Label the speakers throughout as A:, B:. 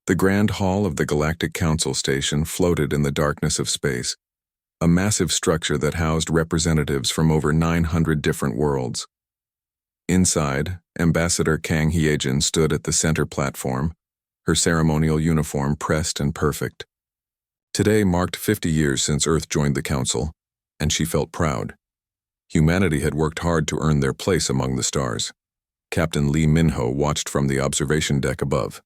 A: The grand hall of the Galactic Council Station floated in the darkness of space, a massive structure that housed representatives from over 900 different worlds. Inside, Ambassador Kang Hyejin stood at the center platform, her ceremonial uniform pressed and perfect. Today marked 50 years since Earth joined the Council, and she felt proud. Humanity had worked hard to earn their place among the stars. Captain Lee Minho watched from the observation deck above.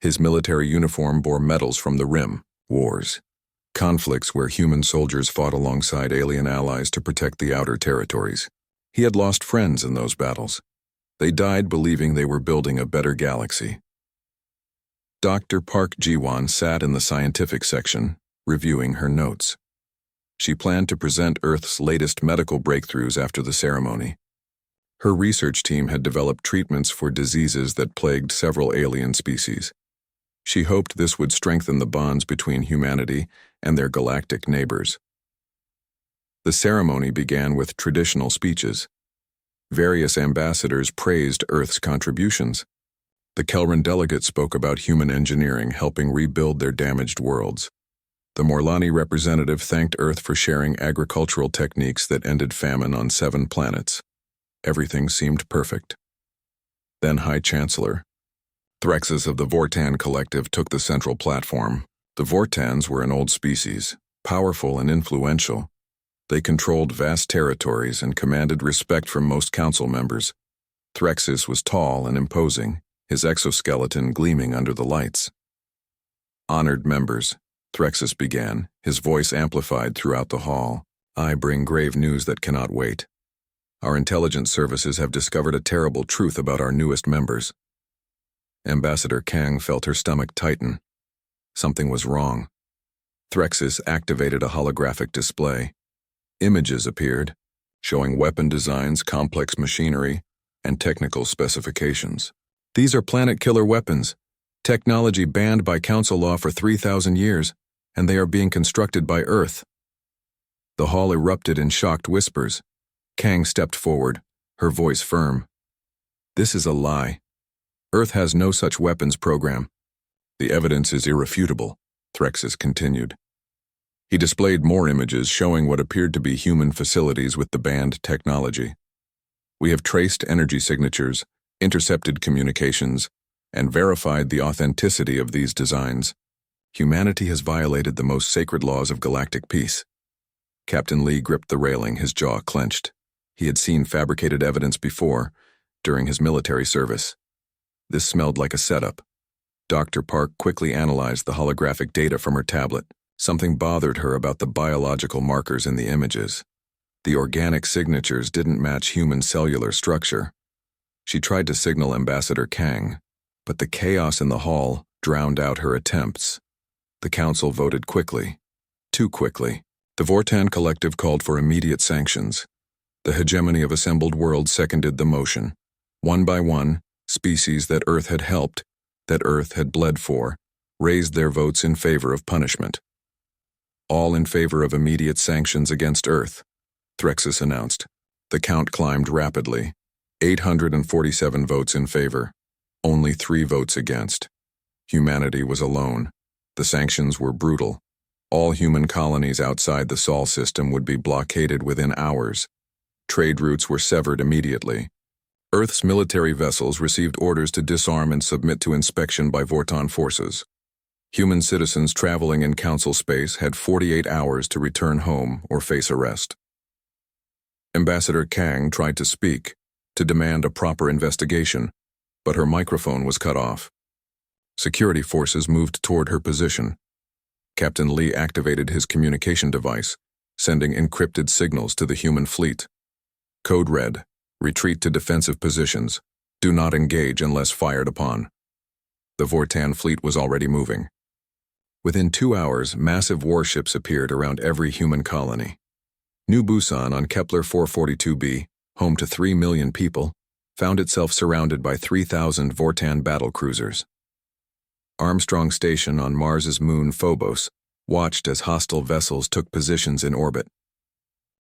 A: His military uniform bore medals from the Rim, wars, conflicts where human soldiers fought alongside alien allies to protect the outer territories. He had lost friends in those battles. They died believing they were building a better galaxy. Dr. Park Ji-won sat in the scientific section, reviewing her notes. She planned to present Earth's latest medical breakthroughs after the ceremony. Her research team had developed treatments for diseases that plagued several alien species. She hoped this would strengthen the bonds between humanity and their galactic neighbors. The ceremony began with traditional speeches. Various ambassadors praised Earth's contributions. The Kelran delegate spoke about human engineering helping rebuild their damaged worlds. The Morlani representative thanked Earth for sharing agricultural techniques that ended famine on 7 planets. Everything seemed perfect. Then High Chancellor Threxus of the Vortan Collective took the central platform. The Vortans were an old species, powerful and influential. They controlled vast territories and commanded respect from most council members. Threxus was tall and imposing, his exoskeleton gleaming under the lights. Honored members, Threxus began, his voice amplified throughout the hall. I bring grave news that cannot wait. Our intelligence services have discovered a terrible truth about our newest members. Ambassador Kang felt her stomach tighten. Something was wrong. Threxus activated a holographic display. Images appeared, showing weapon designs, complex machinery, and technical specifications. These are planet-killer weapons, technology banned by Council law for 3,000 years, and they are being constructed by Earth. The hall erupted in shocked whispers. Kang stepped forward, her voice firm. This is a lie. Earth has no such weapons program. The evidence is irrefutable, Threxus continued. He displayed more images showing what appeared to be human facilities with the banned technology. We have traced energy signatures, intercepted communications, and verified the authenticity of these designs. Humanity has violated the most sacred laws of galactic peace. Captain Lee gripped the railing, his jaw clenched. He had seen fabricated evidence before, during his military service. This smelled like a setup. Dr. Park quickly analyzed the holographic data from her tablet. Something bothered her about the biological markers in the images. The organic signatures didn't match human cellular structure. She tried to signal Ambassador Kang, but the chaos in the hall drowned out her attempts. The council voted quickly. Too quickly. The Vortan Collective called for immediate sanctions. The hegemony of assembled worlds seconded the motion. One by one, species that Earth had helped, that Earth had bled for, raised their votes in favor of punishment. All in favor of immediate sanctions against Earth, Threxus announced. The count climbed rapidly. 847 votes in favor. Only 3 votes against. Humanity was alone. The sanctions were brutal. All human colonies outside the Sol system would be blockaded within hours. Trade routes were severed immediately. Earth's military vessels received orders to disarm and submit to inspection by Vortan forces. Human citizens traveling in Council space had 48 hours to return home or face arrest. Ambassador Kang tried to speak, to demand a proper investigation, but her microphone was cut off. Security forces moved toward her position. Captain Lee activated his communication device, sending encrypted signals to the human fleet. Code red, retreat to defensive positions, do not engage unless fired upon. The Vortan fleet was already moving. Within 2 hours, massive warships appeared around every human colony. New Busan on Kepler 442b, home to 3 million people, found itself surrounded by 3,000 Vortan battlecruisers. Armstrong Station on Mars's moon Phobos watched as hostile vessels took positions in orbit.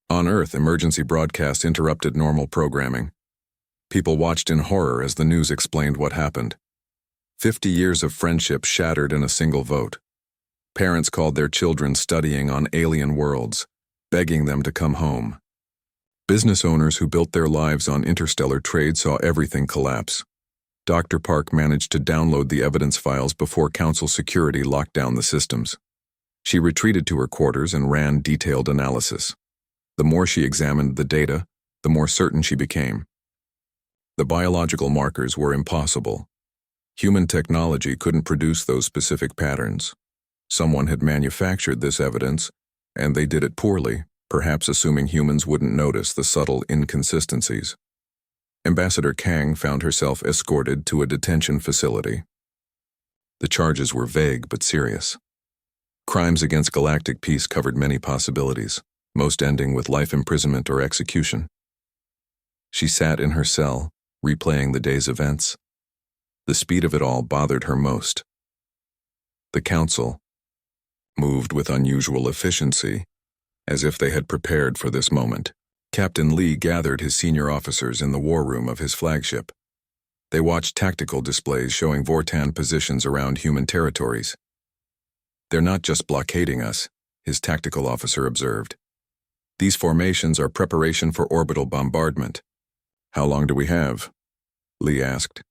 A: On Earth, emergency broadcasts interrupted normal programming. People watched in horror as the news explained what happened. 50 years of friendship shattered in a single vote. Parents called their children studying on alien worlds, begging them to come home. Business owners who built their lives on interstellar trade saw everything collapse. Dr. Park managed to download the evidence files before Council security locked down the systems. She retreated to her quarters and ran detailed analysis. The more she examined the data, the more certain she became. The biological markers were impossible. Human technology couldn't produce those specific patterns. Someone had manufactured this evidence, and they did it poorly, perhaps assuming humans wouldn't notice the subtle inconsistencies. Ambassador Kang found herself escorted to a detention facility. The charges were vague but serious. Crimes against galactic peace covered many possibilities, most ending with life imprisonment or execution. She sat in her cell, replaying the day's events. The speed of it all bothered her most. The Council moved with unusual efficiency, as if they had prepared for this moment. Captain Lee gathered his senior officers in the war room of his flagship. They watched tactical displays showing Vortan positions around human territories. "They're not just blockading us," his tactical officer observed. "These formations are preparation for orbital bombardment." "How long do we have?" Lee asked.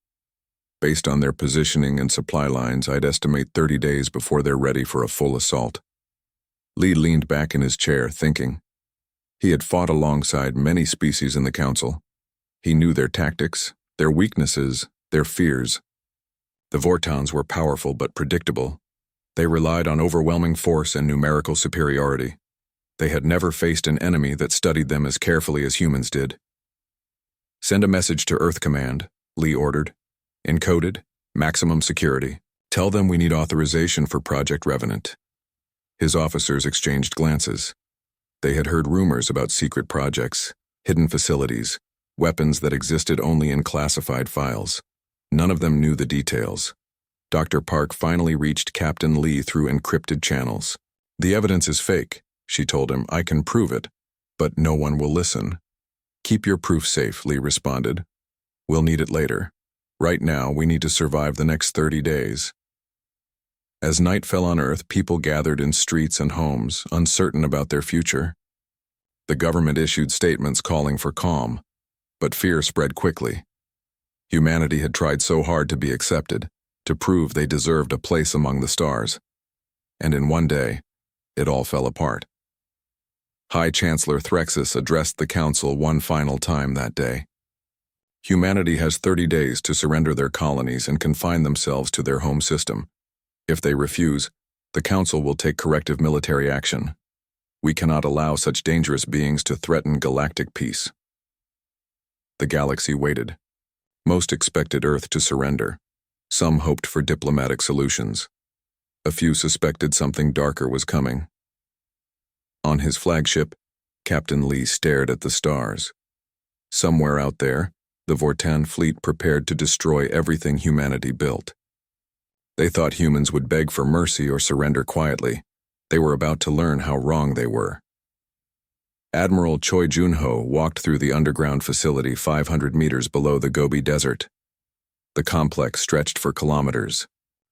A: "Based on their positioning and supply lines, I'd estimate 30 days before they're ready for a full assault." Lee leaned back in his chair, thinking. He had fought alongside many species in the Council. He knew their tactics, their weaknesses, their fears. The Vortons were powerful but predictable. They relied on overwhelming force and numerical superiority. They had never faced an enemy that studied them as carefully as humans did. "Send a message to Earth Command," Lee ordered. "Encoded, maximum security. Tell them we need authorization for Project Revenant." His officers exchanged glances. They had heard rumors about secret projects, hidden facilities, weapons that existed only in classified files. None of them knew the details. Dr. Park finally reached Captain Lee through encrypted channels. "The evidence is fake," she told him. "I can prove it, but no one will listen." "Keep your proof safe," Lee responded. "We'll need it later. Right now, we need to survive the next 30 days. As night fell on Earth, people gathered in streets and homes, uncertain about their future. The government issued statements calling for calm, but fear spread quickly. Humanity had tried so hard to be accepted, to prove they deserved a place among the stars. And in one day, it all fell apart. High Chancellor Threxus addressed the Council one final time that day. "Humanity has 30 days to surrender their colonies and confine themselves to their home system. If they refuse, the Council will take corrective military action. We cannot allow such dangerous beings to threaten galactic peace." The galaxy waited. Most expected Earth to surrender. Some hoped for diplomatic solutions. A few suspected something darker was coming. On his flagship, Captain Lee stared at the stars. Somewhere out there, the Vortan fleet prepared to destroy everything humanity built. They thought humans would beg for mercy or surrender quietly. They were about to learn how wrong they were. Admiral Choi Junho walked through the underground facility 500 meters below the Gobi Desert. The complex stretched for kilometers.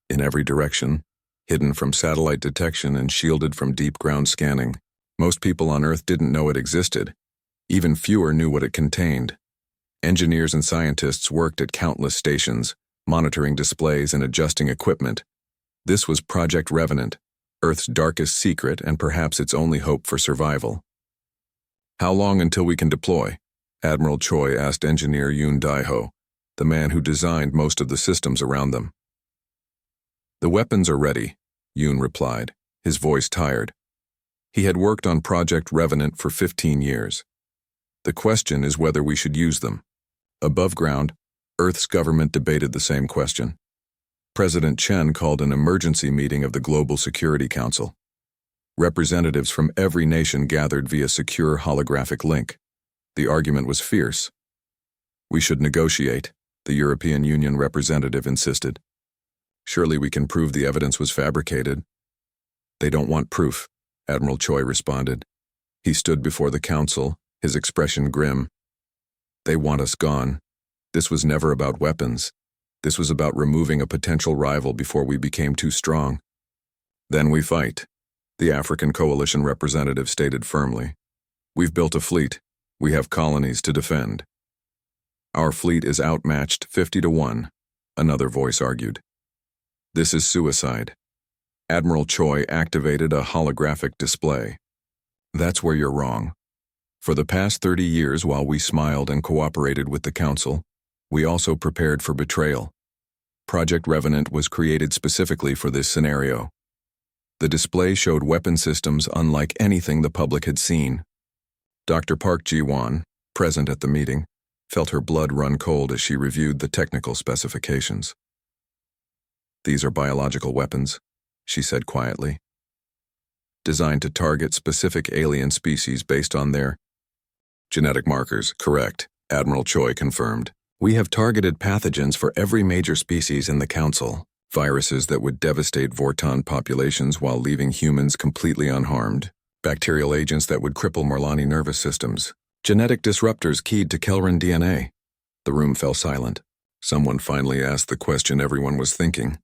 A: In every direction, hidden from satellite detection and shielded from deep ground scanning. Most people on Earth didn't know it existed. Even fewer knew what it contained. Engineers and scientists worked at countless stations, monitoring displays and adjusting equipment. This was Project Revenant, Earth's darkest secret and perhaps its only hope for survival. "How long until we can deploy?" Admiral Choi asked engineer Yoon Dae-ho, the man who designed most of the systems around them. "The weapons are ready," Yoon replied, his voice tired. He had worked on Project Revenant for 15 years. "The question is whether we should use them." Above ground, Earth's government debated the same question. President Chen called an emergency meeting of the Global Security Council. Representatives from every nation gathered via secure holographic link. The argument was fierce. "We should negotiate," the European Union representative insisted. "Surely we can prove the evidence was fabricated." "They don't want proof," Admiral Choi responded. He stood before the council, his expression grim. "They want us gone. This was never about weapons. This was about removing a potential rival before we became too strong. Then we fight, the African Coalition representative stated firmly. We've built a fleet. We have colonies to defend. Our fleet is outmatched 50-1, another voice argued. This is suicide. Admiral Choi activated a holographic display. That's where you're wrong. For the past 30 years, while we smiled and cooperated with the Council, we also prepared for betrayal. Project Revenant was created specifically for this scenario. The display showed weapon systems unlike anything the public had seen. Dr. Park Ji-won, present at the meeting, felt her blood run cold as she reviewed the technical specifications. These are biological weapons, she said quietly. Designed to target specific alien species based on their genetic markers. Correct, Admiral Choi confirmed. We have targeted pathogens for every major species in the Council. Viruses that would devastate Vorton populations while leaving humans completely unharmed. Bacterial agents that would cripple Morlani nervous systems. Genetic disruptors keyed to Kelran DNA. The room fell silent. Someone finally asked the question everyone was thinking.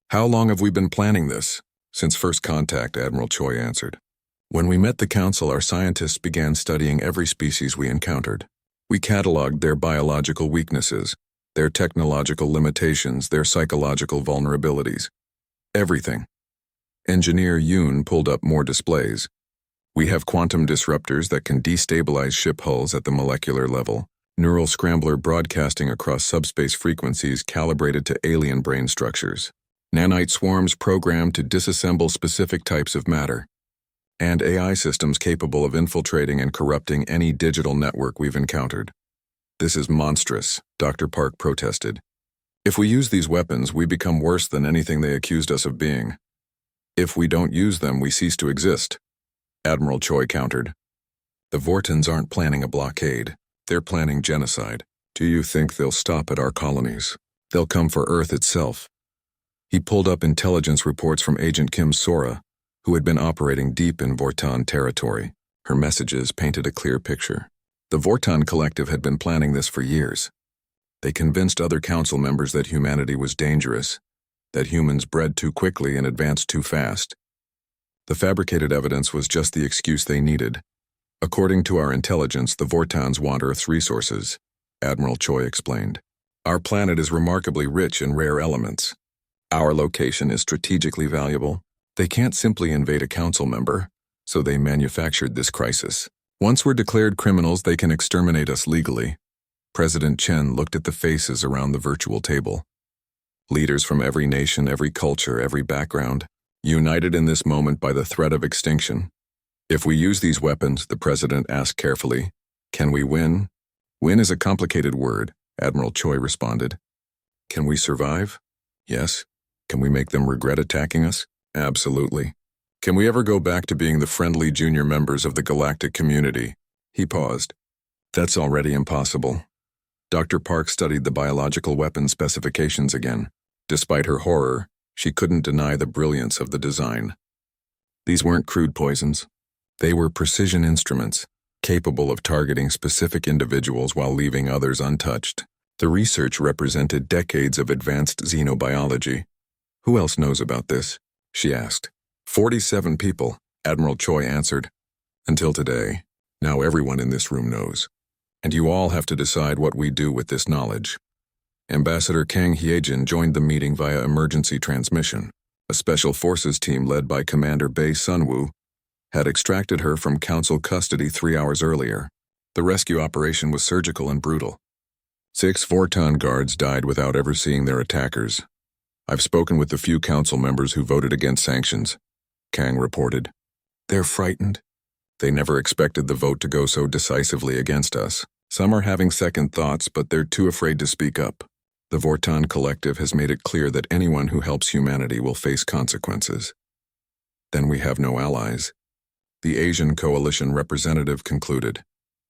A: How long have we been planning this? Since first contact, Admiral Choi answered. When we met the Council, our scientists began studying every species we encountered. We cataloged their biological weaknesses, their technological limitations, their psychological vulnerabilities. Everything. Engineer Yoon pulled up more displays. We have quantum disruptors that can destabilize ship hulls at the molecular level, neural scrambler broadcasting across subspace frequencies calibrated to alien brain structures, nanite swarms programmed to disassemble specific types of matter, and AI systems capable of infiltrating and corrupting any digital network we've encountered. This is monstrous, Dr. Park protested. If we use these weapons, we become worse than anything they accused us of being. If we don't use them, we cease to exist, Admiral Choi countered. The Vortons aren't planning a blockade. They're planning genocide. Do you think they'll stop at our colonies? They'll come for Earth itself. He pulled up intelligence reports from Agent Kim Sora, who had been operating deep in Vorton territory. Her messages painted a clear picture. The Vorton Collective had been planning this for years. They convinced other council members that humanity was dangerous, that humans bred too quickly and advanced too fast. The fabricated evidence was just the excuse they needed. According to our intelligence, the Vortons want Earth's resources, Admiral Choi explained. Our planet is remarkably rich in rare elements. Our location is strategically valuable. They can't simply invade a council member, so they manufactured this crisis. Once we're declared criminals, they can exterminate us legally. President Chen looked at the faces around the virtual table. Leaders from every nation, every culture, every background, united in this moment by the threat of extinction. If we use these weapons, the president asked carefully, can we win? Win is a complicated word, Admiral Choi responded. Can we survive? Yes. Can we make them regret attacking us? Absolutely. Can we ever go back to being the friendly junior members of the galactic community? He paused. That's already impossible. Dr. Park studied the biological weapon specifications again. Despite her horror, she couldn't deny the brilliance of the design. These weren't crude poisons. They were precision instruments, capable of targeting specific individuals while leaving others untouched. The research represented decades of advanced xenobiology. Who else knows about this? She asked. 47 people, Admiral Choi answered. Until today. Now everyone in this room knows. And you all have to decide what we do with this knowledge. Ambassador Kang Hyejin joined the meeting via emergency transmission. A special forces team led by Commander Bae Sunwoo had extracted her from council custody 3 hours earlier. The rescue operation was surgical and brutal. 6 Vorton guards died without ever seeing their attackers. I've spoken with the few council members who voted against sanctions, Kang reported. They're frightened. They never expected the vote to go so decisively against us. Some are having second thoughts, but they're too afraid to speak up. The Vorton Collective has made it clear that anyone who helps humanity will face consequences. Then we have no allies. The Asian Coalition representative concluded.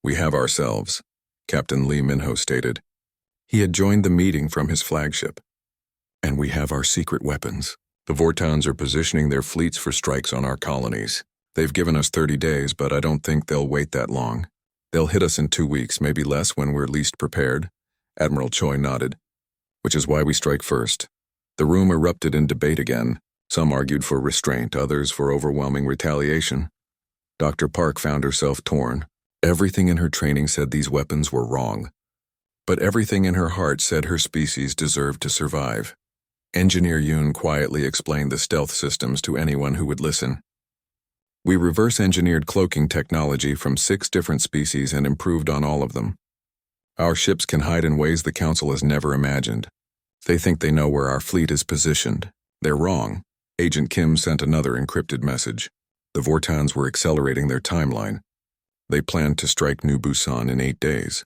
A: We have ourselves, Captain Lee Minho stated. He had joined the meeting from his flagship. And we have our secret weapons. The Vortons are positioning their fleets for strikes on our colonies. They've given us 30 days, but I don't think they'll wait that long. They'll hit us in 2 weeks, maybe less when we're least prepared. Admiral Choi nodded. which is why we strike first. The room erupted in debate again. Some argued for restraint, others for overwhelming retaliation. Dr. Park found herself torn. Everything in her training said these weapons were wrong. But everything in her heart said her species deserved to survive. Engineer Yoon quietly explained the stealth systems to anyone who would listen. We reverse-engineered cloaking technology from 6 different species and improved on all of them. Our ships can hide in ways the Council has never imagined. They think they know where our fleet is positioned. They're wrong. Agent Kim sent another encrypted message. The Vortons were accelerating their timeline. They planned to strike New Busan in 8 days.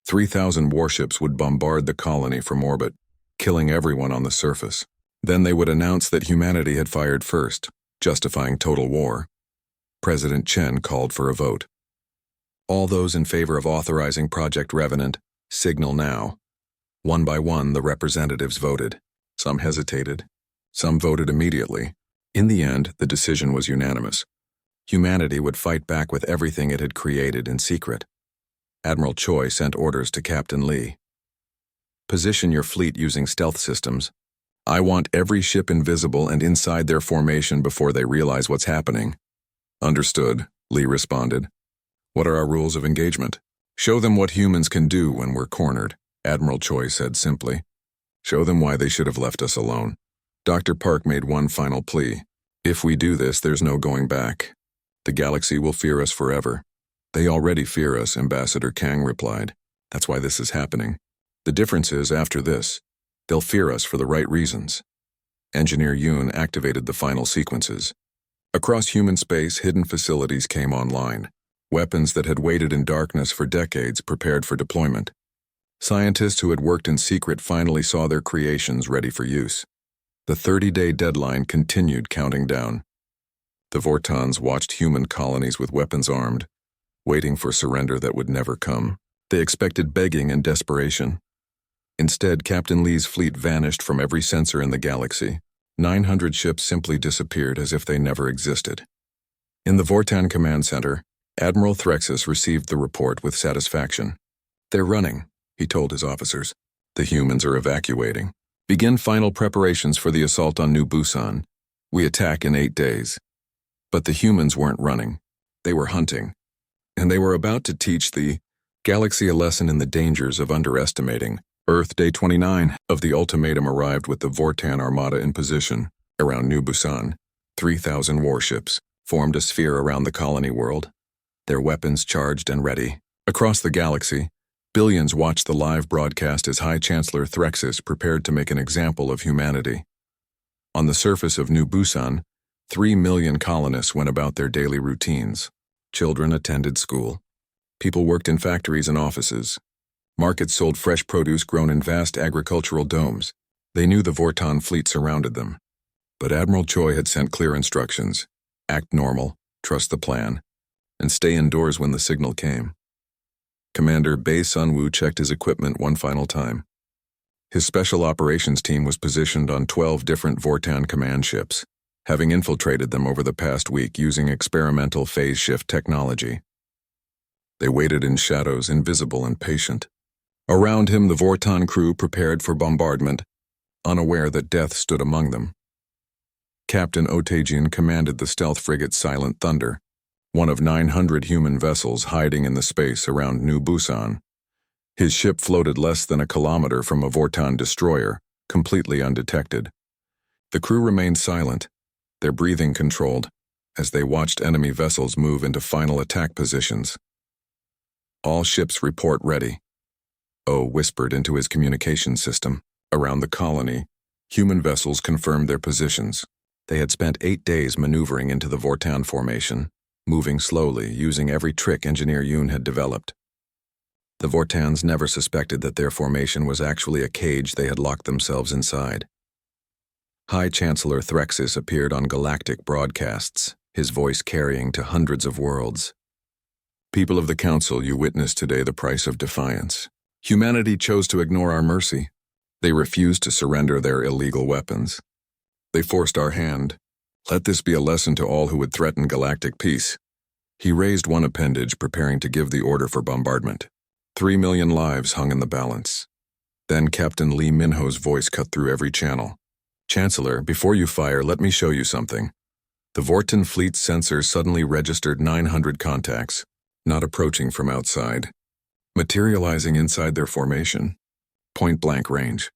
A: 3,000 warships would bombard the colony from orbit, killing everyone on the surface. Then they would announce that humanity had fired first, justifying total war. President Chen called for a vote. All those in favor of authorizing Project Revenant, signal now. One by one, the representatives voted. Some hesitated. Some voted immediately. In the end, the decision was unanimous. Humanity would fight back with everything it had created in secret. Admiral Choi sent orders to Captain Lee. Position your fleet using stealth systems. I want every ship invisible and inside their formation before they realize what's happening. Understood, Lee responded. What are our rules of engagement? Show them what humans can do when we're cornered, Admiral Choi said simply. Show them why they should have left us alone. Dr. Park made one final plea. If we do this, there's no going back. The galaxy will fear us forever. They already fear us, Ambassador Kang replied. That's why this is happening. The difference is, after this, they'll fear us for the right reasons. Engineer Yoon activated the final sequences. Across human space, hidden facilities came online. Weapons that had waited in darkness for decades prepared for deployment. Scientists who had worked in secret finally saw their creations ready for use. The 30-day deadline continued counting down. The Vortons watched human colonies with weapons armed, waiting for surrender that would never come. They expected begging and desperation. Instead, Captain Lee's fleet vanished from every sensor in the galaxy. 900 ships simply disappeared as if they never existed. In the Vortan Command Center, Admiral Threxus received the report with satisfaction. They're running, he told his officers. The humans are evacuating. Begin final preparations for the assault on New Busan. We attack in 8 days. But the humans weren't running. They were hunting. And they were about to teach the galaxy a lesson in the dangers of underestimating. Earth Day 29 of the ultimatum arrived with the Vortan Armada in position. Around New Busan, 3,000 warships formed a sphere around the colony world, their weapons charged and ready. Across the galaxy, billions watched the live broadcast as High Chancellor Threxus prepared to make an example of humanity. On the surface of New Busan, 3 million colonists went about their daily routines. Children attended school. People worked in factories and offices. Markets sold fresh produce grown in vast agricultural domes. They knew the Vortan fleet surrounded them. But Admiral Choi had sent clear instructions. Act normal, trust the plan, and stay indoors when the signal came. Commander Bae Sun-woo checked his equipment one final time. His special operations team was positioned on 12 different Vortan command ships, having infiltrated them over the past week using experimental phase shift technology. They waited in shadows, invisible and patient. Around him, the Vortan crew prepared for bombardment, unaware that death stood among them. Captain Otajian commanded the stealth frigate Silent Thunder, one of 900 human vessels hiding in the space around New Busan. His ship floated less than a kilometer from a Vortan destroyer, completely undetected. The crew remained silent, their breathing controlled, as they watched enemy vessels move into final attack positions. All ships report ready. O whispered into his communication system. Around the colony, human vessels confirmed their positions. They had spent 8 days maneuvering into the Vortan formation, moving slowly, using every trick Engineer Yoon had developed. The Vortans never suspected that their formation was actually a cage they had locked themselves inside. High Chancellor Threxus appeared on galactic broadcasts, his voice carrying to hundreds of worlds. People of the Council, you witnessed today the price of defiance. Humanity chose to ignore our mercy. They refused to surrender their illegal weapons. They forced our hand. Let this be a lesson to all who would threaten galactic peace. He raised one appendage, preparing to give the order for bombardment. 3 million lives hung in the balance. Then Captain Lee Minho's voice cut through every channel. "Chancellor, before you fire, let me show you something." The Vorten fleet's sensor suddenly registered 900 contacts, not approaching from outside, materializing inside their formation. Point-blank range.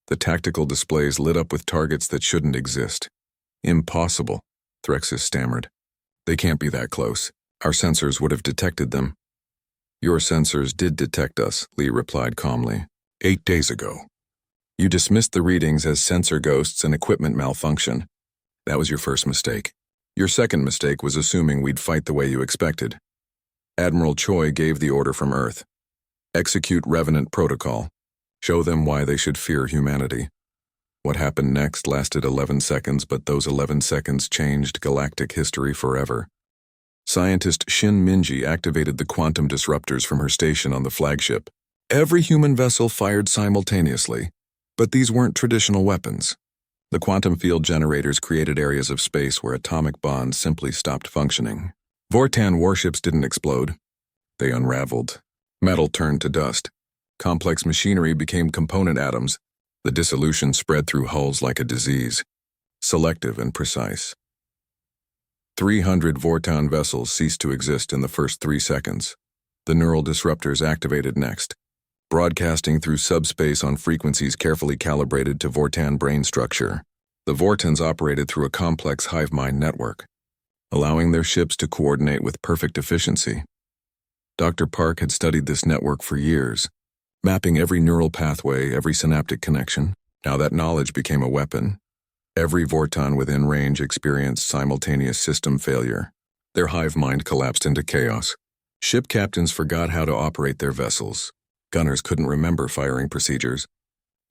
A: The tactical displays lit up with targets that shouldn't exist. "Impossible," Threxus stammered. "They can't be that close. Our sensors would have detected them." "Your sensors did detect us," Lee replied calmly. 8 days ago. You dismissed the readings as sensor ghosts and equipment malfunction. That was your first mistake. Your second mistake was assuming we'd fight the way you expected. Admiral Choi gave the order from Earth. Execute Revenant Protocol. Show them why they should fear humanity. What happened next lasted 11 seconds, but those 11 seconds changed galactic history forever. Scientist Shin Minji activated the quantum disruptors from her station on the flagship. Every human vessel fired simultaneously, but these weren't traditional weapons. The quantum field generators created areas of space where atomic bonds simply stopped functioning. Vortan warships didn't explode. They unraveled. Metal turned to dust. Complex machinery became component atoms. The dissolution spread through hulls like a disease, selective and precise. 300 Vortan vessels ceased to exist in the first 3 seconds. The neural disruptors activated next, broadcasting through subspace on frequencies carefully calibrated to Vortan brain structure. The Vortans operated through a complex hive mind network, allowing their ships to coordinate with perfect efficiency. Dr. Park had studied this network for years, mapping every neural pathway, every synaptic connection. Now that knowledge became a weapon. Every Vortan within range experienced simultaneous system failure. Their hive mind collapsed into chaos. Ship captains forgot how to operate their vessels. Gunners couldn't remember firing procedures.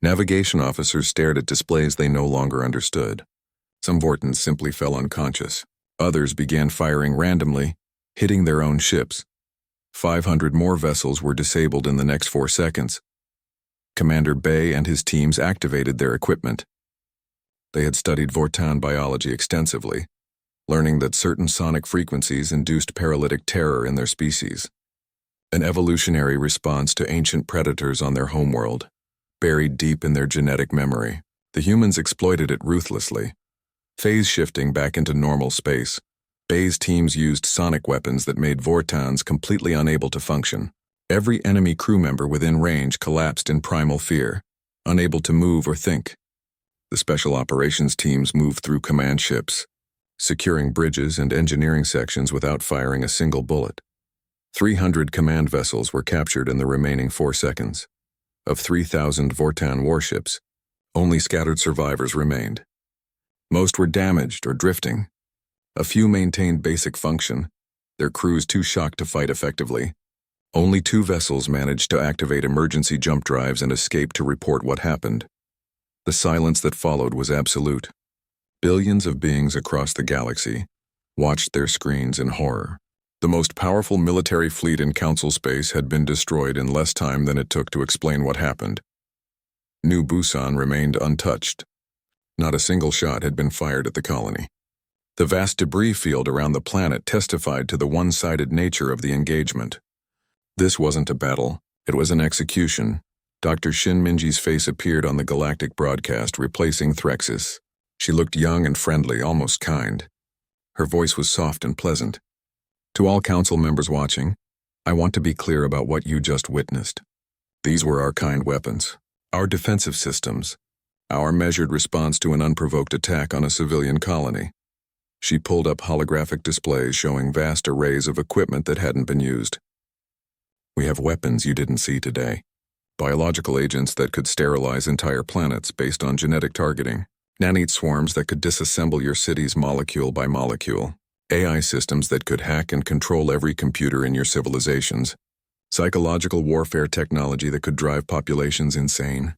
A: Navigation officers stared at displays they no longer understood. Some Vortans simply fell unconscious. Others began firing randomly, hitting their own ships. 500 more vessels were disabled in the next 4 seconds. Commander Bay and his teams activated their equipment. They had studied Vortan biology extensively, learning that certain sonic frequencies induced paralytic terror in their species, an evolutionary response to ancient predators on their homeworld. Buried deep in their genetic memory, the humans exploited it ruthlessly, phase shifting back into normal space. Bay's teams used sonic weapons that made Vortans completely unable to function. Every enemy crew member within range collapsed in primal fear, unable to move or think. The special operations teams moved through command ships, securing bridges and engineering sections without firing a single bullet. 300 command vessels were captured in the remaining 4 seconds. Of 3,000 Vortan warships, only scattered survivors remained. Most were damaged or drifting. A few maintained basic function, their crews too shocked to fight effectively. Only 2 vessels managed to activate emergency jump drives and escape to report what happened. The silence that followed was absolute. Billions of beings across the galaxy watched their screens in horror. The most powerful military fleet in Council space had been destroyed in less time than it took to explain what happened. New Busan remained untouched. Not a single shot had been fired at the colony. The vast debris field around the planet testified to the one-sided nature of the engagement. This wasn't a battle, it was an execution. Dr. Shin Minji's face appeared on the galactic broadcast, replacing Threxus. She looked young and friendly, almost kind. Her voice was soft and pleasant. To all council members watching, I want to be clear about what you just witnessed. These were our kind weapons, our defensive systems, our measured response to an unprovoked attack on a civilian colony. She pulled up holographic displays showing vast arrays of equipment that hadn't been used. We have weapons you didn't see today. Biological agents that could sterilize entire planets based on genetic targeting. Nanite swarms that could disassemble your cities molecule by molecule. AI systems that could hack and control every computer in your civilizations. Psychological warfare technology that could drive populations insane.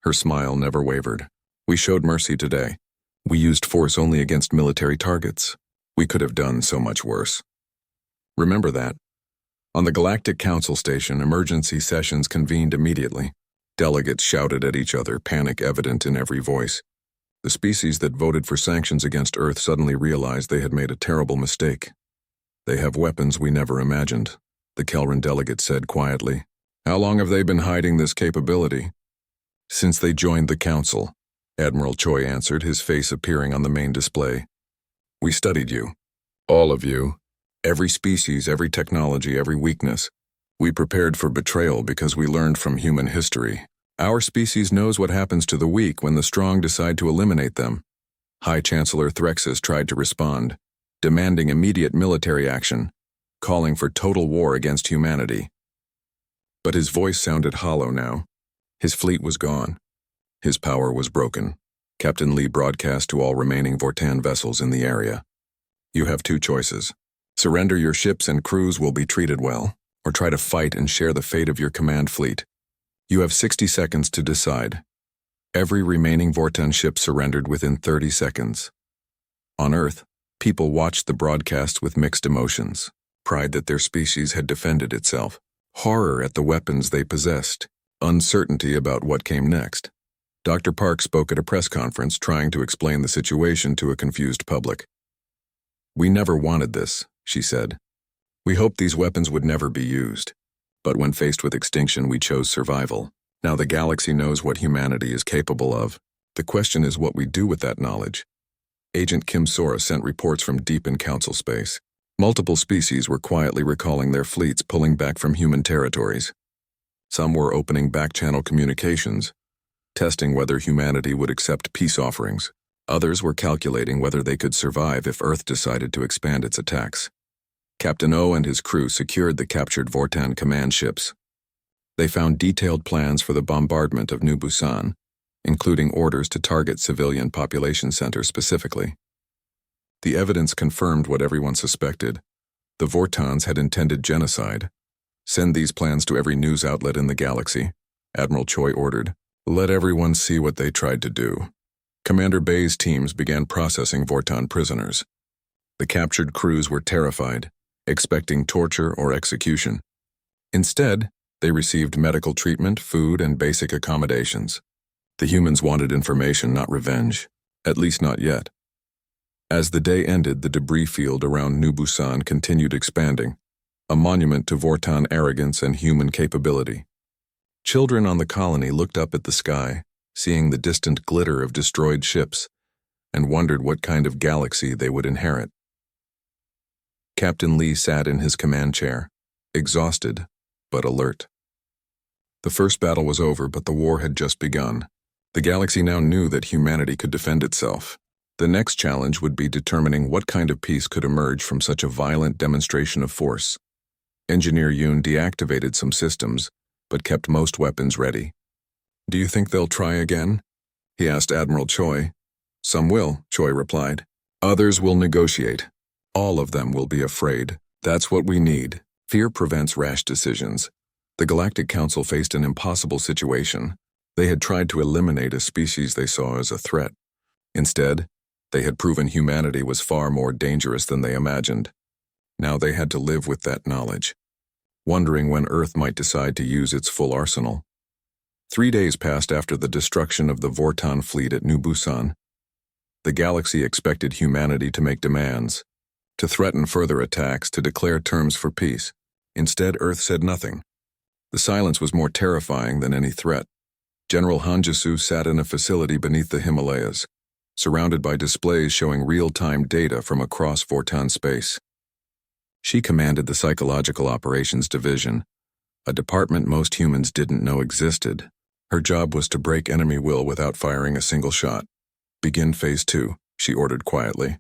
A: Her smile never wavered. We showed mercy today. We used force only against military targets. We could have done so much worse. Remember that. On the Galactic Council Station, emergency sessions convened immediately. Delegates shouted at each other, panic evident in every voice. The species that voted for sanctions against Earth suddenly realized they had made a terrible mistake. They have weapons we never imagined, the Kelran delegate said quietly. How long have they been hiding this capability? Since they joined the council, Admiral Choi answered, his face appearing on the main display. We studied you. All of you. Every species, every technology, every weakness. We prepared for betrayal because we learned from human history. Our species knows what happens to the weak when the strong decide to eliminate them. High Chancellor Threxus tried to respond, demanding immediate military action, calling for total war against humanity. But his voice sounded hollow now. His fleet was gone. His power was broken. Captain Lee broadcast to all remaining Vortan vessels in the area. You have two choices. Surrender your ships and crews will be treated well, or try to fight and share the fate of your command fleet. You have 60 seconds to decide. Every remaining Vortan ship surrendered within 30 seconds. On Earth, people watched the broadcast with mixed emotions. Pride that their species had defended itself. Horror at the weapons they possessed. Uncertainty about what came next. Dr. Park spoke at a press conference trying to explain the situation to a confused public. We never wanted this, she said. We hoped these weapons would never be used. But when faced with extinction, we chose survival. Now the galaxy knows what humanity is capable of. The question is what we do with that knowledge. Agent Kim Sora sent reports from deep in Council space. Multiple species were quietly recalling their fleets pulling back from human territories. Some were opening back-channel communications, testing whether humanity would accept peace offerings. Others were calculating whether they could survive if Earth decided to expand its attacks. Captain O and his crew secured the captured Vortan command ships. They found detailed plans for the bombardment of New Busan, including orders to target civilian population centers specifically. The evidence confirmed what everyone suspected. The Vortans had intended genocide. Send these plans to every news outlet in the galaxy, Admiral Choi ordered. Let everyone see what they tried to do. Commander Bay's teams began processing Vortan prisoners. The captured crews were terrified, expecting torture or execution. Instead, they received medical treatment, food, and basic accommodations. The humans wanted information, not revenge, at least not yet. As the day ended, the debris field around New Busan continued expanding, a monument to Vortan arrogance and human capability. Children on the colony looked up at the sky, seeing the distant glitter of destroyed ships, and wondered what kind of galaxy they would inherit. Captain Lee sat in his command chair, exhausted but alert. The first battle was over, but the war had just begun. The galaxy now knew that humanity could defend itself. The next challenge would be determining what kind of peace could emerge from such a violent demonstration of force. Engineer Yoon deactivated some systems, but kept most weapons ready. Do you think they'll try again? He asked Admiral Choi. Some will, Choi replied. Others will negotiate. All of them will be afraid. That's what we need. Fear prevents rash decisions. The Galactic Council faced an impossible situation. They had tried to eliminate a species they saw as a threat. Instead, they had proven humanity was far more dangerous than they imagined. Now they had to live with that knowledge, wondering when Earth might decide to use its full arsenal. 3 days passed after the destruction of the Vortan fleet at New Busan. The galaxy expected humanity to make demands, to threaten further attacks, to declare terms for peace. Instead, Earth said nothing. The silence was more terrifying than any threat. General Hanjisu sat in a facility beneath the Himalayas, surrounded by displays showing real-time data from across Vortan space. She commanded the Psychological Operations Division, a department most humans didn't know existed. Her job was to break enemy will without firing a single shot. Begin Phase 2, she ordered quietly.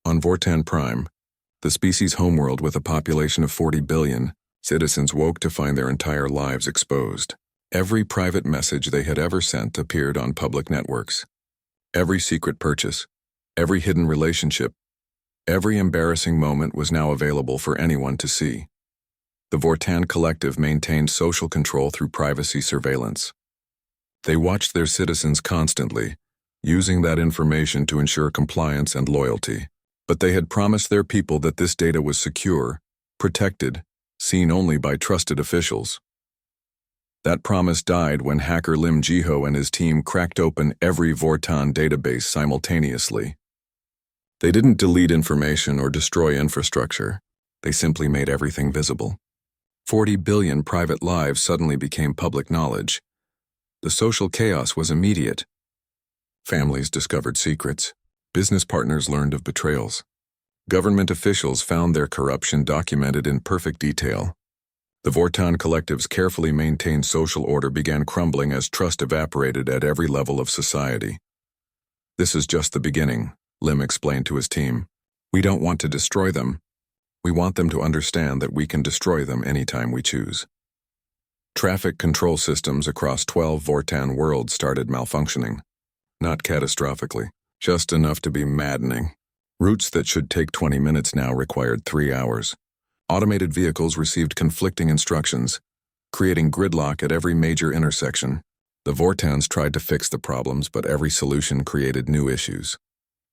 A: On Vortan Prime, the species' homeworld with a population of 40 billion, citizens woke to find their entire lives exposed. Every private message they had ever sent appeared on public networks. Every secret purchase, every hidden relationship, every embarrassing moment was now available for anyone to see. The Vortan Collective maintained social control through privacy surveillance. They watched their citizens constantly, using that information to ensure compliance and loyalty. But they had promised their people that this data was secure, protected, seen only by trusted officials. That promise died when hacker Lim Jiho and his team cracked open every Vortan database simultaneously. They didn't delete information or destroy infrastructure. They simply made everything visible. 40 billion private lives suddenly became public knowledge. The social chaos was immediate. Families discovered secrets. Business partners learned of betrayals. Government officials found their corruption documented in perfect detail. The Vortan collective's carefully maintained social order began crumbling as trust evaporated at every level of society. "This is just the beginning," Lim explained to his team. "We don't want to destroy them. We want them to understand that we can destroy them anytime we choose." Traffic control systems across 12 Vortan worlds started malfunctioning. Not catastrophically, just enough to be maddening. Routes that should take 20 minutes now required 3 hours. Automated vehicles received conflicting instructions, creating gridlock at every major intersection. The Vortans tried to fix the problems, but every solution created new issues.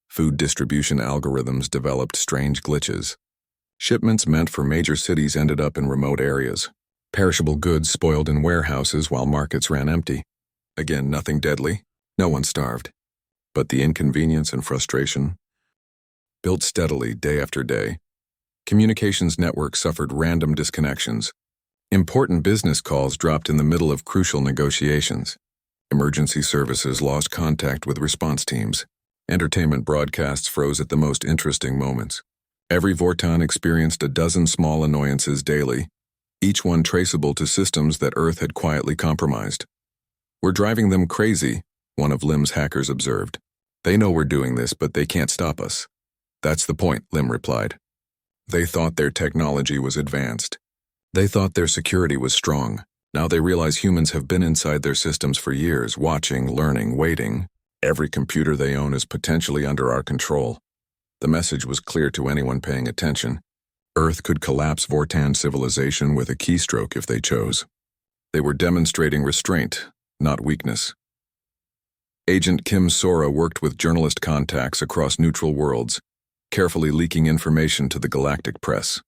A: Food distribution algorithms developed strange glitches. Shipments meant for major cities ended up in remote areas. Perishable goods spoiled in warehouses while markets ran empty. Again, nothing deadly. No one starved. But the inconvenience and frustration built steadily day after day. Communications networks suffered random disconnections. Important business calls dropped in the middle of crucial negotiations. Emergency services lost contact with response teams. Entertainment broadcasts froze at the most interesting moments. Every Vortan experienced a dozen small annoyances daily, each one traceable to systems that Earth had quietly compromised. "We're driving them crazy," one of Lim's hackers observed. "They know we're doing this, but they can't stop us." "That's the point," Lim replied. "They thought their technology was advanced. They thought their security was strong. Now they realize humans have been inside their systems for years, watching, learning, waiting. Every computer they own is potentially under our control." The message was clear to anyone paying attention. Earth could collapse Vortan civilization with a keystroke if they chose. They were demonstrating restraint, not weakness. Agent Kim Sora worked with journalist contacts across neutral worlds, carefully leaking information to the galactic press.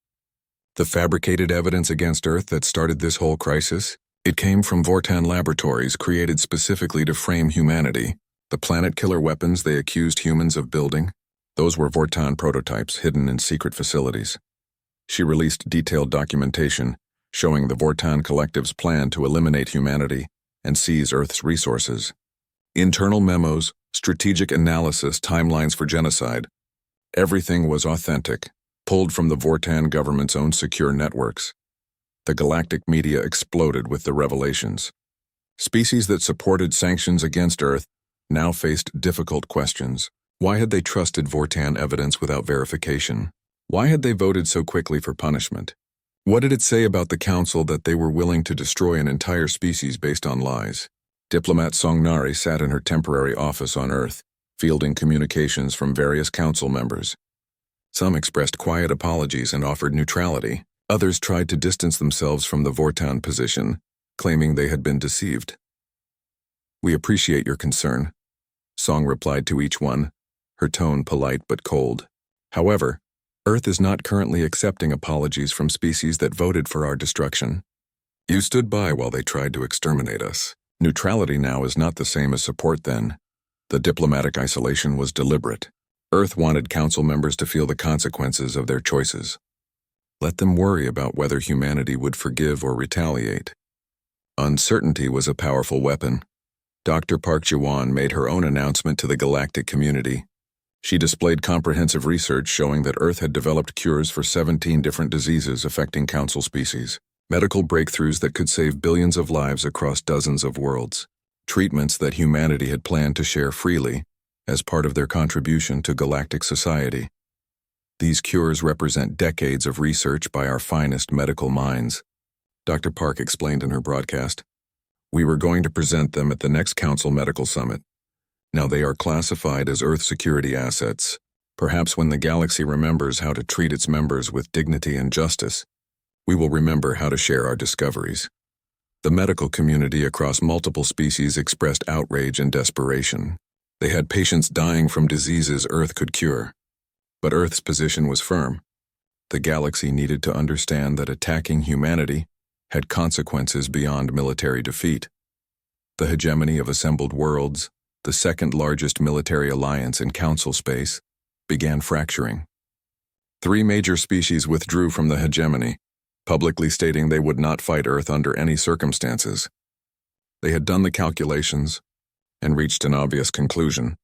A: The fabricated evidence against Earth that started this whole crisis, it came from Vortan laboratories created specifically to frame humanity. The planet-killer weapons they accused humans of building, those were Vortan prototypes hidden in secret facilities. She released detailed documentation showing the Vortan collective's plan to eliminate humanity and seize Earth's resources. Internal memos, strategic analysis, timelines for genocide. Everything was authentic, pulled from the Vortan government's own secure networks. The galactic media exploded with the revelations. Species that supported sanctions against Earth now faced difficult questions. Why had they trusted Vortan evidence without verification? Why had they voted so quickly for punishment? What did it say about the council that they were willing to destroy an entire species based on lies? Diplomat Songnari sat in her temporary office on Earth, fielding communications from various council members. Some expressed quiet apologies and offered neutrality. Others tried to distance themselves from the Vortan position, claiming they had been deceived. "We appreciate your concern," Song replied to each one, her tone polite but cold. "However, Earth is not currently accepting apologies from species that voted for our destruction. You stood by while they tried to exterminate us. Neutrality now is not the same as support then. The diplomatic isolation was deliberate. Earth wanted council members to feel the consequences of their choices. Let them worry about whether humanity would forgive or retaliate." Uncertainty was a powerful weapon. Dr. Park Ji-won made her own announcement to the galactic community. She displayed comprehensive research showing that Earth had developed cures for 17 different diseases affecting council species, medical breakthroughs that could save billions of lives across dozens of worlds, treatments that humanity had planned to share freely as part of their contribution to galactic society. These cures represent decades of research by our finest medical minds, Dr. Park explained in her broadcast. "We were going to present them at the next Council Medical Summit. Now they are classified as Earth security assets. Perhaps when the galaxy remembers how to treat its members with dignity and justice, we will remember how to share our discoveries." The medical community across multiple species expressed outrage and desperation. They had patients dying from diseases Earth could cure. But Earth's position was firm. The galaxy needed to understand that attacking humanity had consequences beyond military defeat. The hegemony of assembled worlds, the second largest military alliance in council space, began fracturing. 3 major species withdrew from the hegemony, publicly stating they would not fight Earth under any circumstances. They had done the calculations and reached an obvious conclusion.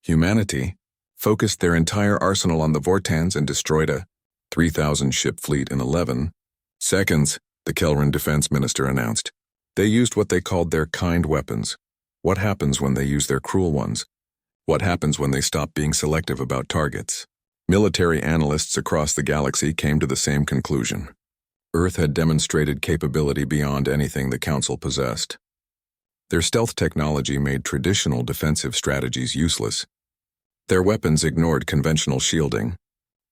A: Humanity focused their entire arsenal on the Vortans and destroyed a 3,000-ship fleet in 11 seconds, the Kelran defense minister announced. They used what they called their kind weapons. What happens when they use their cruel ones? What happens when they stop being selective about targets? Military analysts across the galaxy came to the same conclusion. Earth had demonstrated capability beyond anything the Council possessed. Their stealth technology made traditional defensive strategies useless. Their weapons ignored conventional shielding.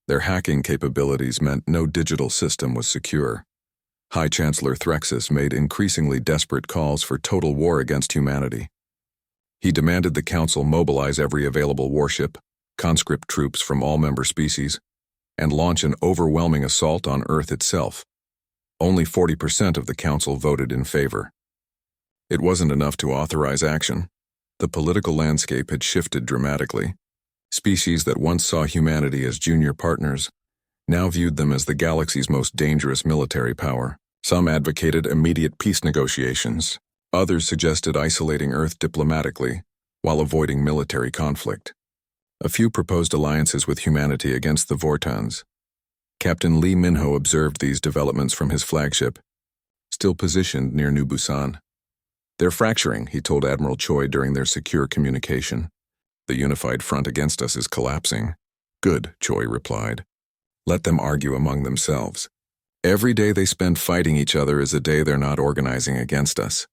A: Their hacking capabilities meant no digital system was secure. High Chancellor Threxus made increasingly desperate calls for total war against humanity. He demanded the Council mobilize every available warship, conscript troops from all member species, and launch an overwhelming assault on Earth itself. Only 40% of the Council voted in favor. It wasn't enough to authorize action. The political landscape had shifted dramatically. Species that once saw humanity as junior partners now viewed them as the galaxy's most dangerous military power. Some advocated immediate peace negotiations. Others suggested isolating Earth diplomatically while avoiding military conflict. A few proposed alliances with humanity against the Vortans. Captain Lee Minho observed these developments from his flagship, still positioned near New Busan. They're fracturing, he told Admiral Choi during their secure communication. The unified front against us is collapsing. Good, Choi replied. Let them argue among themselves. Every day they spend fighting each other is a day they're not organizing against us.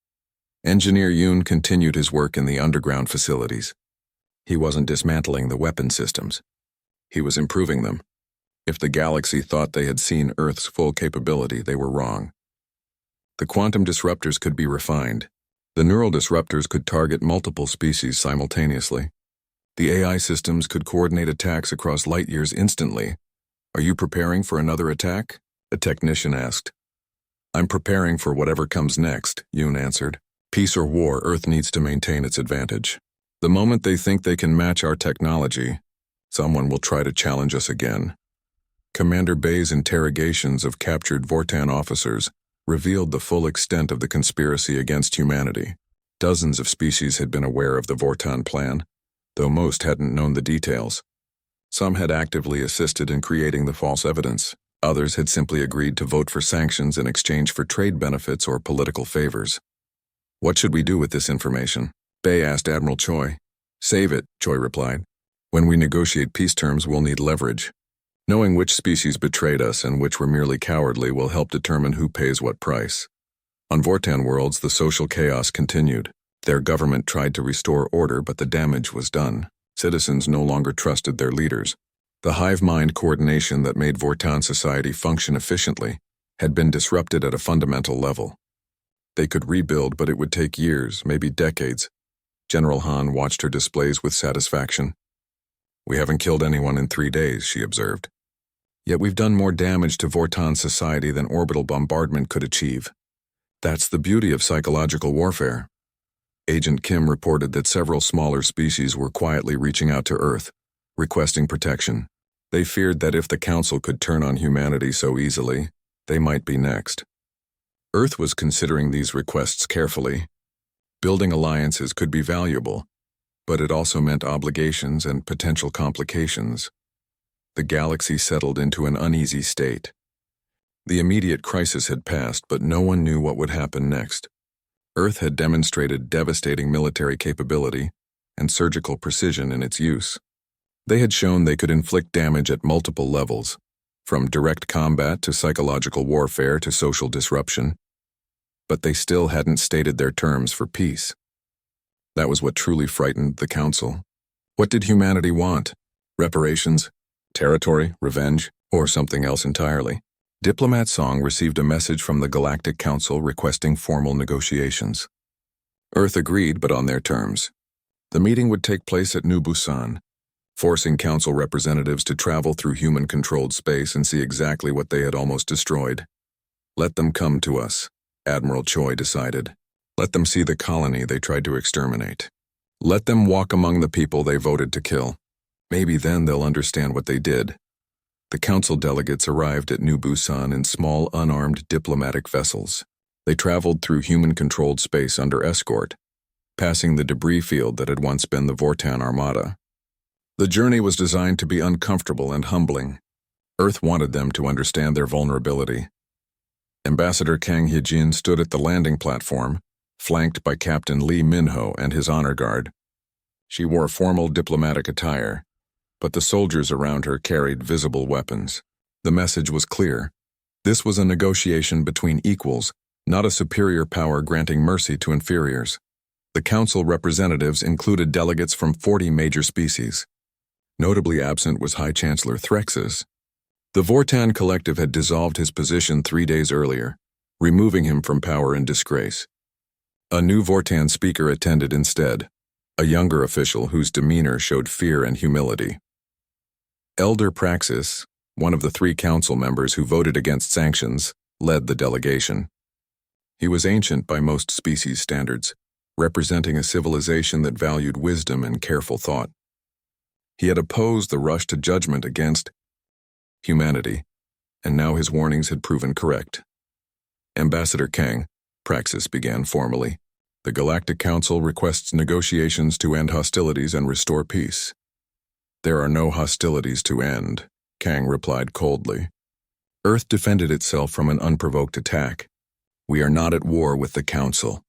A: Engineer Yoon continued his work in the underground facilities. He wasn't dismantling the weapon systems. He was improving them. If the galaxy thought they had seen Earth's full capability, they were wrong. The quantum disruptors could be refined. The neural disruptors could target multiple species simultaneously. The AI systems could coordinate attacks across light years instantly. Are you preparing for another attack? A technician asked. I'm preparing for whatever comes next, Yoon answered. Peace or war, Earth needs to maintain its advantage. The moment they think they can match our technology, someone will try to challenge us again. Commander Bay's interrogations of captured Vortan officers revealed the full extent of the conspiracy against humanity. Dozens of species had been aware of the Vortan plan, though most hadn't known the details. Some had actively assisted in creating the false evidence. Others had simply agreed to vote for sanctions in exchange for trade benefits or political favors. What should we do with this information? Bay asked Admiral Choi. Save it, Choi replied. When we negotiate peace terms, we'll need leverage. Knowing which species betrayed us and which were merely cowardly will help determine who pays what price. On Vortan worlds, the social chaos continued. Their government tried to restore order, but the damage was done. Citizens no longer trusted their leaders. The hive-mind coordination that made Vortan society function efficiently had been disrupted at a fundamental level. They could rebuild, but it would take years, maybe decades. General Han watched her displays with satisfaction. We haven't killed anyone in 3 days, she observed. Yet we've done more damage to Vortan society than orbital bombardment could achieve. That's the beauty of psychological warfare. Agent Kim reported that several smaller species were quietly reaching out to Earth, requesting protection. They feared that if the Council could turn on humanity so easily, they might be next. Earth was considering these requests carefully. Building alliances could be valuable, but it also meant obligations and potential complications. The galaxy settled into an uneasy state. The immediate crisis had passed, but no one knew what would happen next. Earth had demonstrated devastating military capability and surgical precision in its use. They had shown they could inflict damage at multiple levels, from direct combat to psychological warfare to social disruption. But they still hadn't stated their terms for peace. That was what truly frightened the Council. What did humanity want? Reparations? Territory? Revenge? Or something else entirely? Diplomat Song received a message from the Galactic Council requesting formal negotiations. Earth agreed, but on their terms. The meeting would take place at New Busan, forcing Council representatives to travel through human-controlled space and see exactly what they had almost destroyed. Let them come to us, Admiral Choi decided. Let them see the colony they tried to exterminate. Let them walk among the people they voted to kill. Maybe then they'll understand what they did. The Council delegates arrived at New Busan in small, unarmed diplomatic vessels. They traveled through human-controlled space under escort, passing the debris field that had once been the Vortan Armada. The journey was designed to be uncomfortable and humbling. Earth wanted them to understand their vulnerability. Ambassador Kang Hyejin stood at the landing platform, flanked by Captain Lee Minho and his honor guard. She wore formal diplomatic attire, but the soldiers around her carried visible weapons. The message was clear. This was a negotiation between equals, not a superior power granting mercy to inferiors. The council representatives included delegates from 40 major species. Notably absent was High Chancellor Threxus. The Vortan Collective had dissolved his position 3 days earlier, removing him from power in disgrace. A new Vortan speaker attended instead, a younger official whose demeanor showed fear and humility. Elder Praxis, one of the 3 council members who voted against sanctions, led the delegation. He was ancient by most species standards, representing a civilization that valued wisdom and careful thought. He had opposed the rush to judgment against humanity, and now his warnings had proven correct. Ambassador Kang, Praxis began formally. The Galactic Council requests negotiations to end hostilities and restore peace. There are no hostilities to end, Kang replied coldly. Earth defended itself from an unprovoked attack. We are not at war with the Council.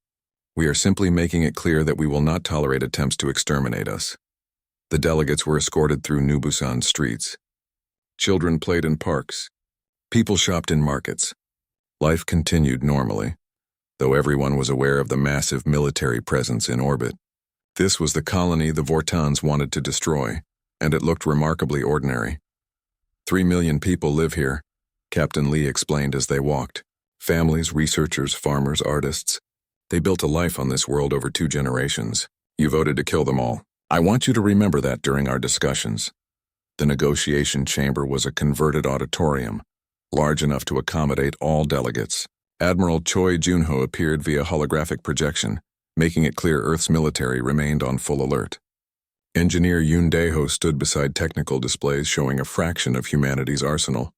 A: We are simply making it clear that we will not tolerate attempts to exterminate us. The delegates were escorted through New Busan streets. Children played in parks. People shopped in markets. Life continued normally, though everyone was aware of the massive military presence in orbit. This was the colony the Vortans wanted to destroy, and it looked remarkably ordinary. 3 million people live here, Captain Lee explained as they walked. Families, researchers, farmers, artists. They built a life on this world over 2 generations. You voted to kill them all. I want you to remember that during our discussions. The negotiation chamber was a converted auditorium, large enough to accommodate all delegates. Admiral Choi Junho appeared via holographic projection, making it clear Earth's military remained on full alert. Engineer Yoon Dae-ho stood beside technical displays showing a fraction of humanity's arsenal,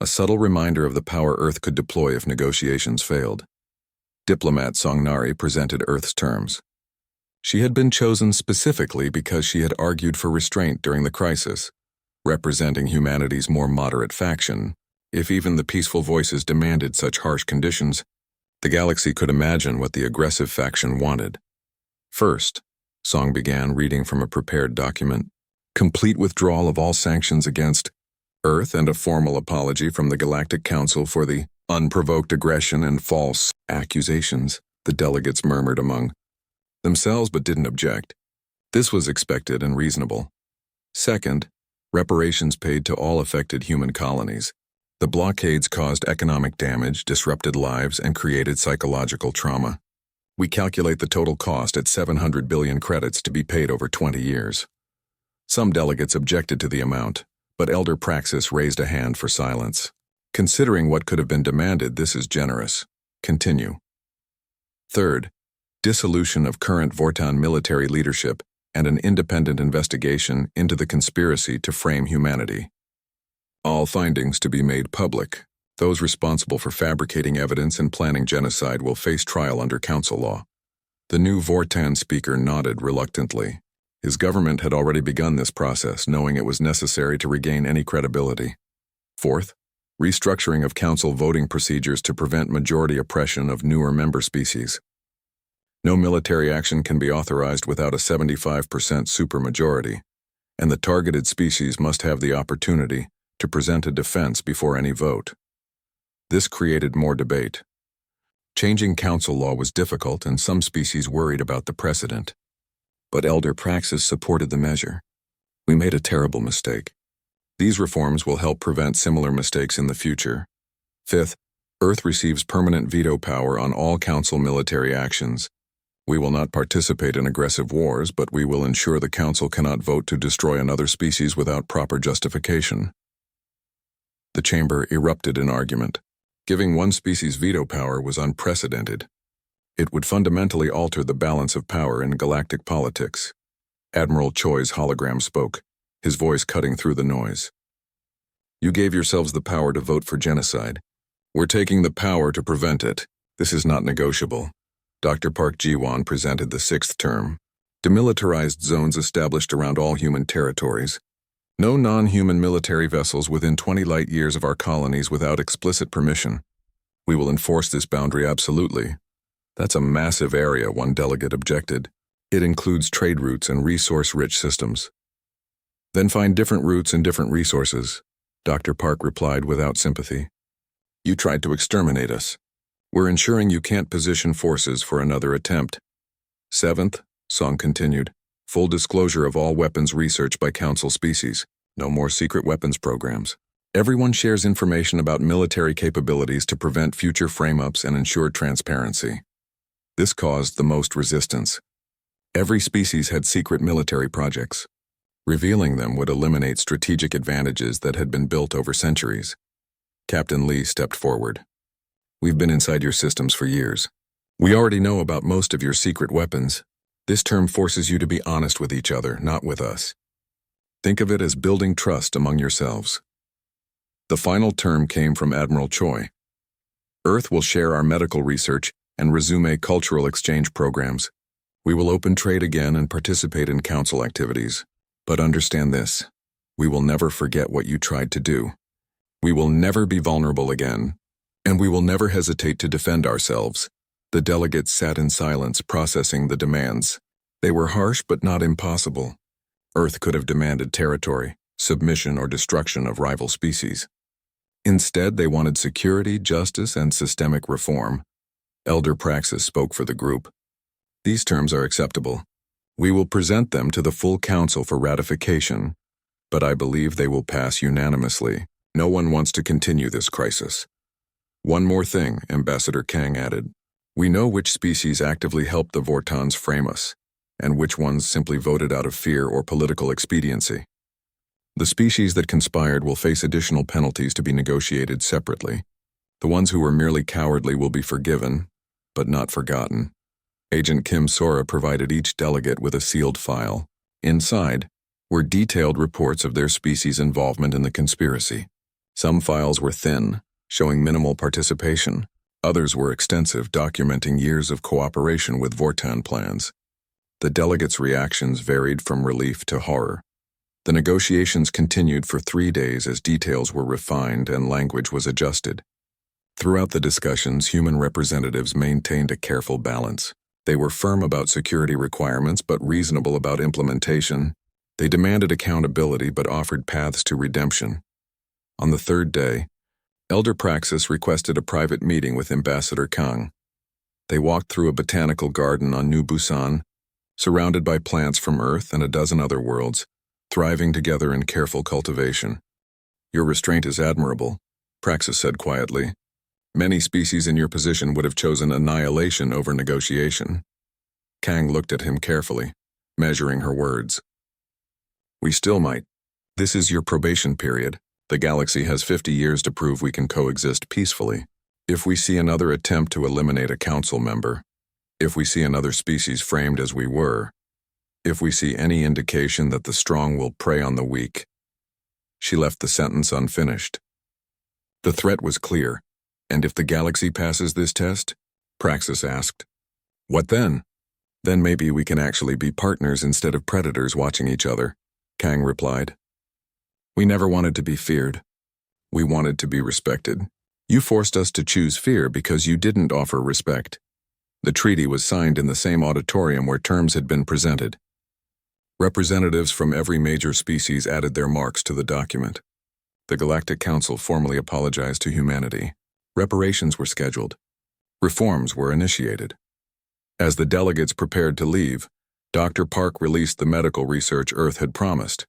A: a subtle reminder of the power Earth could deploy if negotiations failed. Diplomat Songnari presented Earth's terms. She had been chosen specifically because she had argued for restraint during the crisis, representing humanity's more moderate faction. If even the peaceful voices demanded such harsh conditions, the galaxy could imagine what the aggressive faction wanted. First, Song began reading from a prepared document, complete withdrawal of all sanctions against Earth and a formal apology from the Galactic Council for the unprovoked aggression and false accusations, the delegates murmured among themselves but didn't object. This was expected and reasonable. Second, reparations paid to all affected human colonies. The blockades caused economic damage, disrupted lives, and created psychological trauma. We calculate the total cost at 700 billion credits to be paid over 20 years. Some delegates objected to the amount, but Elder Praxis raised a hand for silence. Considering what could have been demanded, this is generous. Continue. Third, dissolution of current Vortan military leadership and an independent investigation into the conspiracy to frame humanity. All findings to be made public. Those responsible for fabricating evidence and planning genocide will face trial under council law. The new Vortan speaker nodded reluctantly. His government had already begun this process, knowing it was necessary to regain any credibility. Fourth, restructuring of council voting procedures to prevent majority oppression of newer member species. No military action can be authorized without a 75% supermajority, and the targeted species must have the opportunity to present a defense before any vote. This created more debate. Changing council law was difficult, and some species worried about the precedent. But Elder Praxis supported the measure. We made a terrible mistake. These reforms will help prevent similar mistakes in the future. Fifth, Earth receives permanent veto power on all council military actions. We will not participate in aggressive wars, but we will ensure the council cannot vote to destroy another species without proper justification. The chamber erupted in argument. Giving one species veto power was unprecedented. It would fundamentally alter the balance of power in galactic politics. Admiral Choi's hologram spoke, his voice cutting through the noise. You gave yourselves the power to vote for genocide. We're taking the power to prevent it. This is not negotiable. Dr. Park Ji-won presented the sixth term. Demilitarized zones established around all human territories. No non-human military vessels within 20 light years of our colonies without explicit permission. We will enforce this boundary absolutely. That's a massive area, one delegate objected. It includes trade routes and resource-rich systems. Then find different routes and different resources, Dr. Park replied without sympathy. You tried to exterminate us. We're ensuring you can't position forces for another attempt. Seventh, Song continued, full disclosure of all weapons research by Council species. No more secret weapons programs. Everyone shares information about military capabilities to prevent future frame-ups and ensure transparency. This caused the most resistance. Every species had secret military projects. Revealing them would eliminate strategic advantages that had been built over centuries. Captain Lee stepped forward. We've been inside your systems for years. We already know about most of your secret weapons. This term forces you to be honest with each other, not with us. Think of it as building trust among yourselves. The final term came from Admiral Choi. Earth will share our medical research and resume cultural exchange programs. We will open trade again and participate in council activities. But understand this, we will never forget what you tried to do. We will never be vulnerable again, and we will never hesitate to defend ourselves. The delegates sat in silence, processing the demands. They were harsh but not impossible. Earth could have demanded territory, submission, or destruction of rival species. Instead, they wanted security, justice, and systemic reform. Elder Praxis spoke for the group. These terms are acceptable. We will present them to the full council for ratification, but I believe they will pass unanimously. No one wants to continue this crisis. One more thing, Ambassador Kang added. We know which species actively helped the Vortons frame us, and which ones simply voted out of fear or political expediency. The species that conspired will face additional penalties to be negotiated separately. The ones who were merely cowardly will be forgiven, but not forgotten. Agent Kim Sora provided each delegate with a sealed file. Inside were detailed reports of their species' involvement in the conspiracy. Some files were thin, showing minimal participation. Others were extensive, documenting years of cooperation with Vortan plans. The delegates' reactions varied from relief to horror. The negotiations continued for 3 days as details were refined and language was adjusted. Throughout the discussions, human representatives maintained a careful balance. They were firm about security requirements but reasonable about implementation. They demanded accountability but offered paths to redemption. On the third day, Elder Praxis requested a private meeting with Ambassador Kang. They walked through a botanical garden on New Busan, surrounded by plants from Earth and a dozen other worlds, thriving together in careful cultivation. Your restraint is admirable, Praxis said quietly. Many species in your position would have chosen annihilation over negotiation. Kang looked at him carefully, measuring her words. We still might. This is your probation period. The galaxy has 50 years to prove we can coexist peacefully. If we see another attempt to eliminate a council member, if we see another species framed as we were, if we see any indication that the strong will prey on the weak. She left the sentence unfinished. The threat was clear. And if the galaxy passes this test? Praxis asked. What then? Then maybe we can actually be partners instead of predators watching each other, Kang replied. We never wanted to be feared. We wanted to be respected. You forced us to choose fear because you didn't offer respect. The treaty was signed in the same auditorium where terms had been presented. Representatives from every major species added their marks to the document. The Galactic Council formally apologized to humanity. Reparations were scheduled. Reforms were initiated. As the delegates prepared to leave, Dr. Park released the medical research Earth had promised.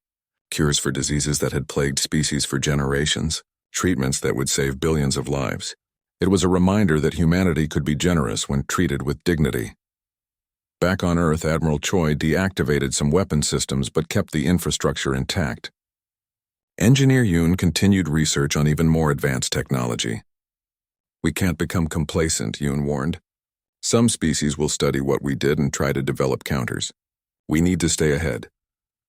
A: Cures for diseases that had plagued species for generations, treatments that would save billions of lives. It was a reminder that humanity could be generous when treated with dignity. Back on Earth, Admiral Choi deactivated some weapon systems but kept the infrastructure intact. Engineer Yoon continued research on even more advanced technology. We can't become complacent, Yoon warned. Some species will study what we did and try to develop counters. We need to stay ahead.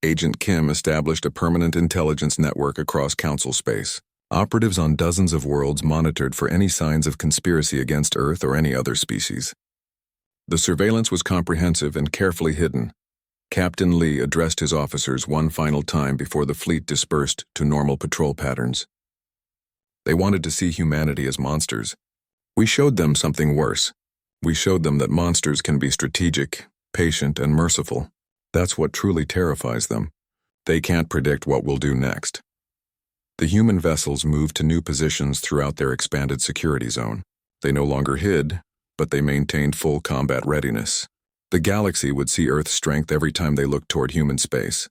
A: Agent Kim established a permanent intelligence network across Council space. Operatives on dozens of worlds monitored for any signs of conspiracy against Earth or any other species. The surveillance was comprehensive and carefully hidden. Captain Lee addressed his officers one final time before the fleet dispersed to normal patrol patterns. They wanted to see humanity as monsters. We showed them something worse. We showed them that monsters can be strategic, patient, and merciful. That's what truly terrifies them. They can't predict what we'll do next. The human vessels moved to new positions throughout their expanded security zone. They no longer hid, but they maintained full combat readiness. The galaxy would see Earth's strength every time they looked toward human space.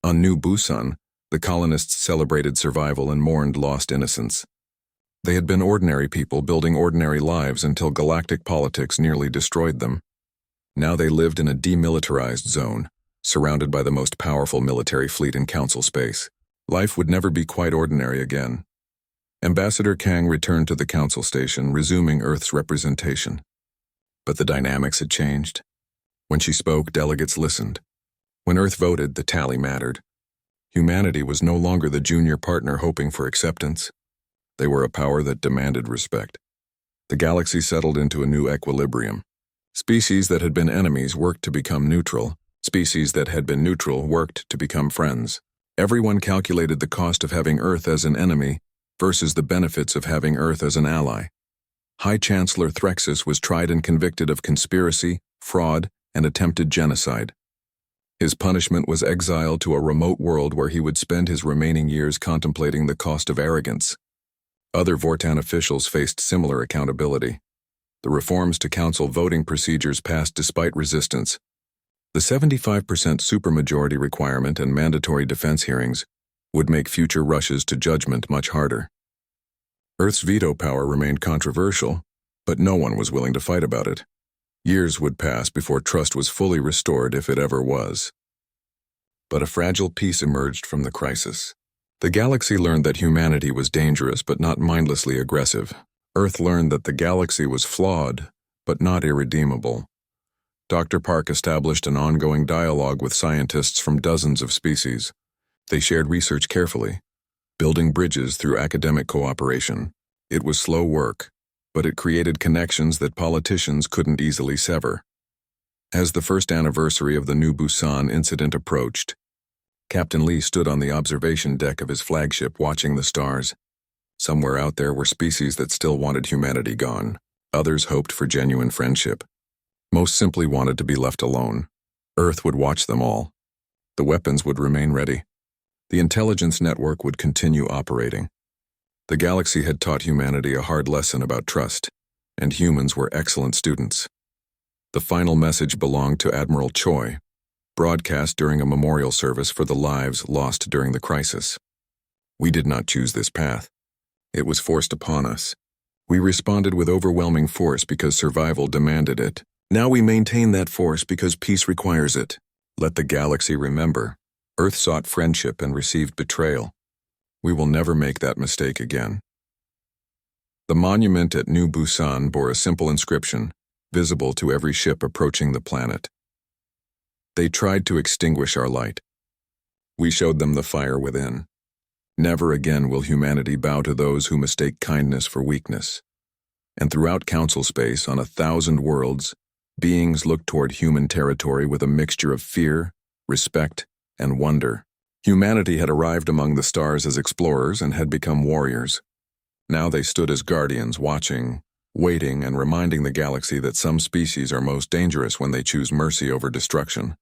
A: On New Busan, the colonists celebrated survival and mourned lost innocence. They had been ordinary people building ordinary lives until galactic politics nearly destroyed them. Now they lived in a demilitarized zone, surrounded by the most powerful military fleet in Council space. Life would never be quite ordinary again. Ambassador Kang returned to the Council station, resuming Earth's representation. But the dynamics had changed. When she spoke, delegates listened. When Earth voted, the tally mattered. Humanity was no longer the junior partner hoping for acceptance. They were a power that demanded respect. The galaxy settled into a new equilibrium. Species that had been enemies worked to become neutral. Species that had been neutral worked to become friends. Everyone calculated the cost of having Earth as an enemy versus the benefits of having Earth as an ally. High Chancellor Threxus was tried and convicted of conspiracy, fraud, and attempted genocide. His punishment was exile to a remote world where he would spend his remaining years contemplating the cost of arrogance. Other Vortan officials faced similar accountability. The reforms to council voting procedures passed despite resistance. The 75% supermajority requirement and mandatory defense hearings would make future rushes to judgment much harder. Earth's veto power remained controversial, but no one was willing to fight about it. Years would pass before trust was fully restored, if it ever was. But a fragile peace emerged from the crisis. The galaxy learned that humanity was dangerous but not mindlessly aggressive. Earth learned that the galaxy was flawed but not irredeemable. Dr. Park established an ongoing dialogue with scientists from dozens of species. They shared research carefully, building bridges through academic cooperation. It was slow work, but it created connections that politicians couldn't easily sever. As the first anniversary of the New Busan incident approached, Captain Lee stood on the observation deck of his flagship watching the stars. Somewhere out there were species that still wanted humanity gone. Others hoped for genuine friendship. Most simply wanted to be left alone. Earth would watch them all. The weapons would remain ready. The intelligence network would continue operating. The galaxy had taught humanity a hard lesson about trust, and humans were excellent students. The final message belonged to Admiral Choi, broadcast during a memorial service for the lives lost during the crisis. We did not choose this path. It was forced upon us. We responded with overwhelming force because survival demanded it. Now we maintain that force because peace requires it. Let the galaxy remember. Earth sought friendship and received betrayal. We will never make that mistake again. The monument at New Busan bore a simple inscription, visible to every ship approaching the planet. They tried to extinguish our light. We showed them the fire within. Never again will humanity bow to those who mistake kindness for weakness. And throughout Council space, on 1,000 worlds, beings looked toward human territory with a mixture of fear, respect, and wonder. Humanity had arrived among the stars as explorers and had become warriors. Now they stood as guardians, watching, waiting, and reminding the galaxy that some species are most dangerous when they choose mercy over destruction.